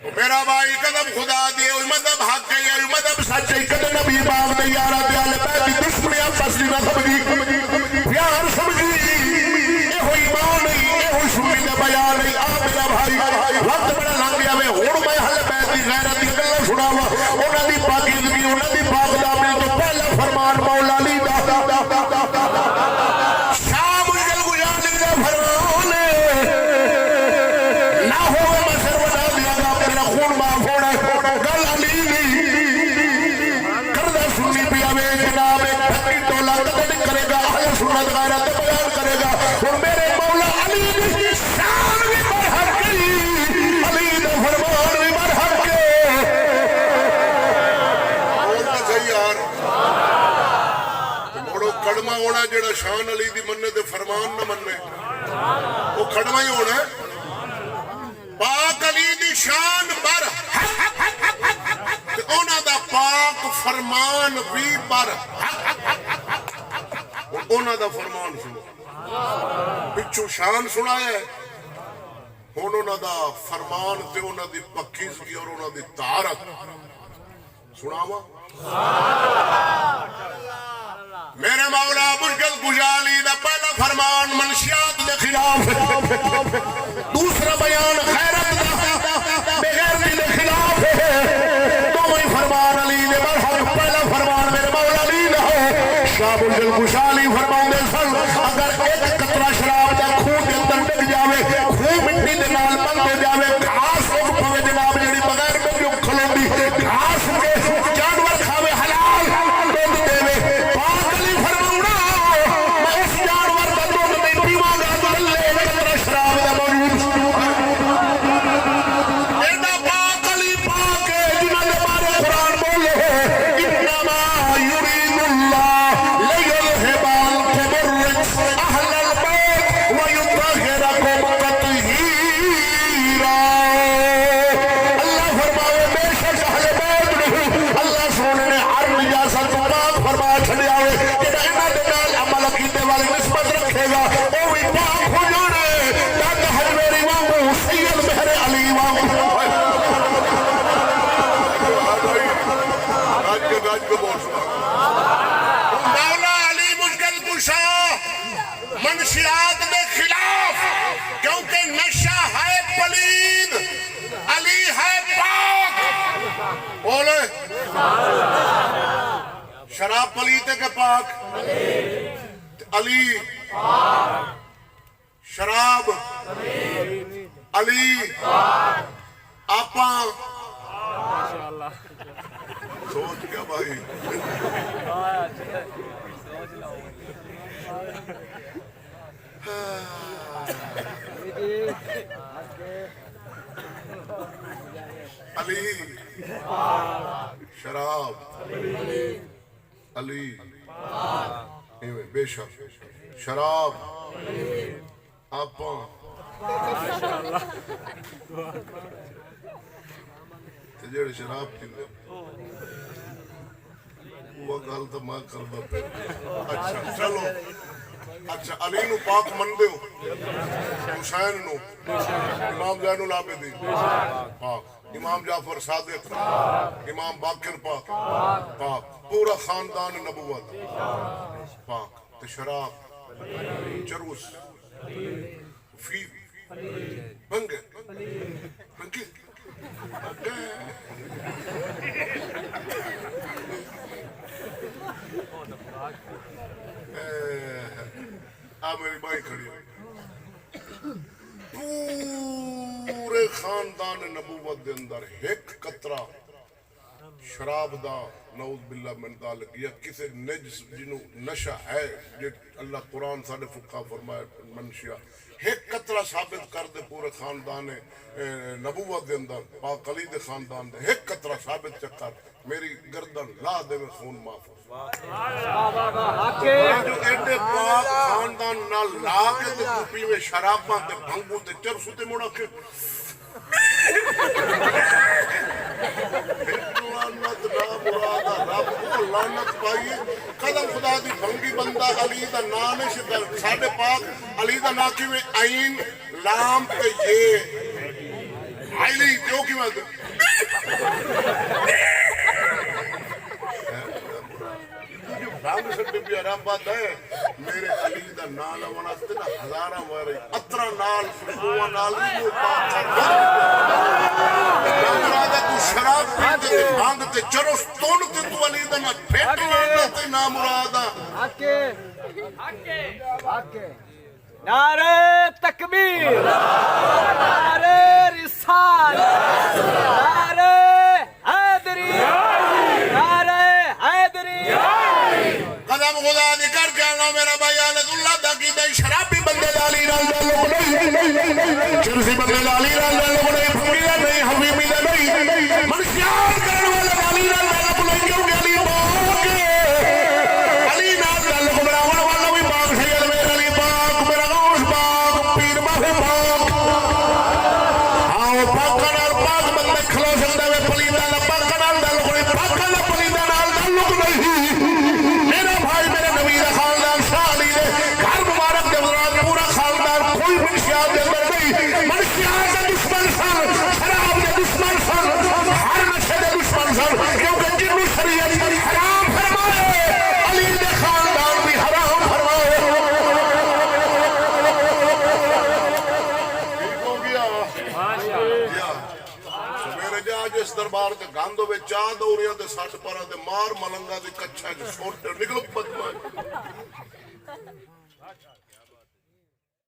میرا بھائی قدم خدا دے مذہب حق ہے مذہب سچ ہے قدم نبی پاک دے یارا تے اہل بیت دی دشمنی آپس دی نہ سمجھی پیار سمجھی اے ہوئی ایمان نہیں اے ہوئی سنی دا بیان نہیں آ میرا بھائی وقت بڑا لنگ گیا وے ہن میں اہل بیت دی غیرت دی گلاں سناواں انہاں دی پاکیزگی انہاں دی پاک دامنی تو پہلا فرمان مولا علی دا شام جل گزار دا فرمان نہ ہو مسر بنا دیا گا میرا خون معاف ہونا گل علی کردہ سنی پیا وے جناب پھکی ٹولا قدر کرے گا اہل سنت غیرت بیان کرے گا اور میرے مولا علی دی شان بھی برحق کی علی دا فرمان بھی برحق کے بولتا صحیح یار موڑو کڑما ہونا جڑا شان علی دی مننے دے فرمان نہ مننے وہ کڑما ہی ہونا ہے پاک علی دی شان بر اونا دا پاک فرمان بھی بر اونا دا فرمان سنو پچھو شان سنا ہے اونا دا فرمان تے اونا دی پکیزگی اور اونا دی طہارت سناوا میرے مولا مشکل کشالی دا پہلا فرمان منشیات دے خلاف دوسرا بیان خیرت دا بغیر دے خلاف دوئی فرمان علی دے برحق پہلا فرمان میرے مولا علی دا ہے شاہ مشکل کشالی فرمان دے سن اگر ایک قطرہ شراب دا خون دے اندر ڈگ جاوے خون مٹی دے نال بن دے جاوے گھاس اگ پوے جناب جڑی بغیر میں جو کھلوں دی گھاس کے جانور کھاوے حلال دودھ دے وے پاک علی فرماؤنا میں اس جانور کا دودھ نہیں پیواں گا تو اللہ قطرہ شراب دا موجود ایڈا پاک علی پاک ہے جنہاں نے بارے قرآن بولے انما یرید اللہ لیذہب عنکم الرجس اہل البیت ویطہرکم تطہیرا اللہ فرماوے بے شک اہل بیت نہیں اللہ سونے نے ہر نجاست کو پاک فرما چھڑیا ہوئے جنہاں انہاں دے نال عمل عقیدے والی نسبت رکھے گا وہ بھی پاک ہو جانے تاکہ حجویری وانگو سید مہر علی وانگو راج کو بول مولا علی مشکل کشا منشیات دے خلاف کیونکہ نشہ ہے پلید علی ہے پاک بولے شراب پلید ہے کہ پاک علی شراب علی آپا سوچ کیا بھائی علی شراب علی بے شک شراب آپا جڑے شراب پیندے وہ گل تو میں کردا پہ اچھا چلو اچھا علی نو پاک من دیو حسین نو امام زین العابدین پاک امام جعفر صادق امام باقر پاک پاک پورا خاندان نبوت پاک تے شراب چروس فی بنگے بنگے میری بھائی کھڑی پورے خاندان نبوت دے اندر ایک قطرہ شراب دا نعوذ باللہ من ذالک یا کسی نجس جنہوں نشہ ہے اللہ قرآن ساڑھے فقہ فرمائے منشیہ ایک قطرہ ثابت کر دے پورے خاندان نبوت دے اندر پاک علی دے خاندان دے ایک قطرہ ثابت چکر میری گردن لا دے میں خون معاف جو ایڈے پاک خاندان نہ لا کے دے کپی میں شراباں دے بھنگو دے چرسو دے موڑا کے لعنت رب مرادہ رب کو لعنت پائی قدم خدا دی بھنگی بندہ علی دا نانے شدر ساڑھے پاک علی دا ناکی میں عین لام تے یہ علی کیوں کی بات رنگ سٹی بھی آرام بات ہے میرے علی دا نال وناستے نا ہزارہ مارے اترا نال خوشبوہ نال بھی پاک کر مرادہ تو شراب پیتے تے بھانگ تے چرس تون تے تو علی دا نا پھیٹ لانا تے نا مرادہ حقے نعرہ تکبیر نعرہ رسالت نعرہ حیدری نعرہ حیدری قدم خدا دی کر کے آنا میرا بھائی آلت اللہ دا کی دائی شرابی بندے لالی رال لوگ نہیں چرسی بندے لالی رال لوگ نہیں پھوڑی دا نہیں حویمی دا نہیں منشیات کرنے والے لالی رال لوگ نہیں کیوں کہ علی پاک علی نال لوگ براون والا بھی پاک سید میرے علی پاک میرا غوث پاک پیر باہے پاک آؤ پاک نال پاک بندے کھلو سکتا ہے پلیدہ نا پاک نال لوگ نہیں پاک نا پلیدہ نال لوگ نہیں میرا بھائی میرے نبی دا خاندان شاہ علی دے گھر مبارک دے ورات پورا خاندان کوئی منشیات دے اندر نہیں منشیات دے دشمن سن شراب دے دشمن سن ہر نشے دے دشمن سن کیونکہ جنو شریعت حرام فرمائے علی دے خاندان بھی حرام فرمائے ٹھیک ہو گیا میرے جا جس دربار تے گاندو بے چاہ دوریاں تے ساٹھ پارا تے مار ملنگا تے کچھا جو چھوٹے نکلو بدمائی